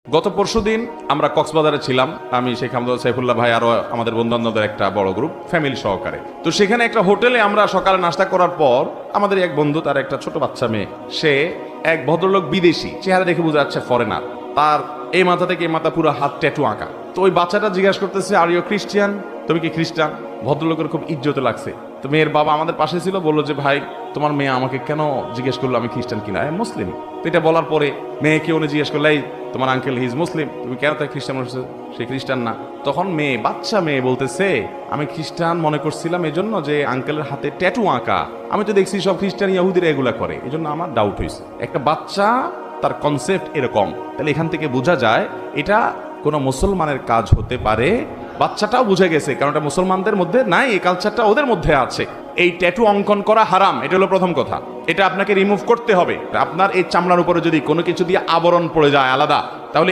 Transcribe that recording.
গত পরশুদিন আমরা কক্সবাজারে ছিলাম, আমি শেখ হামদুল সাইফুল্লাহ ভাই আরো আমাদের বন্ধুবান্ধবদের একটা বড় গ্রুপ, ফ্যামিলি সহকারে। তো সেখানে একটা হোটেলে আমরা সকালে নাস্তা করার পর আমাদের এক বন্ধু, তার একটা ছোট বাচ্চা মেয়ে, সে এক ভদ্রলোক বিদেশি, চেহারা দেখে বোঝা যাচ্ছে ফরেনার, তার এই মাথা থেকে এই মাথা পুরো হাত ট্যাটু আঁকা। তো ওই বাচ্চাটা জিজ্ঞাসা করতেছে, আর ইউ খ্রিস্টিয়ান, তুমি কি খ্রিস্টান? ভদ্রলোকের খুব ইজ্জতে লাগছে। তো মেয়ের বাবা আমাদের পাশে ছিল, বললো যে ভাই তোমার মেয়ে আমাকে কেন জিজ্ঞেস করলো আমি খ্রিস্টান কিনা, মুসলিম। তো এটা বলার পরে মেয়েকে উনি জিজ্ঞেস করলে, তোমার আঙ্কেল হিজ মুসলিম, তুমি কেন তাই খ্রিস্টান বলছো? সে খ্রিস্টান না। তখন মেয়ে, বাচ্চা মেয়ে বলতেছে, আমি খ্রিস্টান মনে করছিলাম এজন্য যে আঙ্কেলের হাতে ট্যাটু আঁকা, আমি তো দেখছি সব খ্রিস্টান ইহুদিরা এগুলা করে, এই জন্য আমার ডাউট হয়েছে। একটা বাচ্চা, তার কনসেপ্ট এরকম, তাহলে এখান থেকে বোঝা যায় এটা কোনো মুসলমানের কাজ হতে পারে। বাচ্চাটাও বুঝে গেছে, কারণ এটা মুসলমানদের মধ্যে নাই, এই কালচারটা ওদের মধ্যে আছে। এই ট্যাটু অঙ্কন করা হারাম, এটা হলো প্রথম কথা। এটা আপনাকে রিমুভ করতে হবে। আপনার এই চামড়ার উপরে যদি কোনো কিছু দিয়ে আবরণ পড়ে যায় আলাদা, তাহলে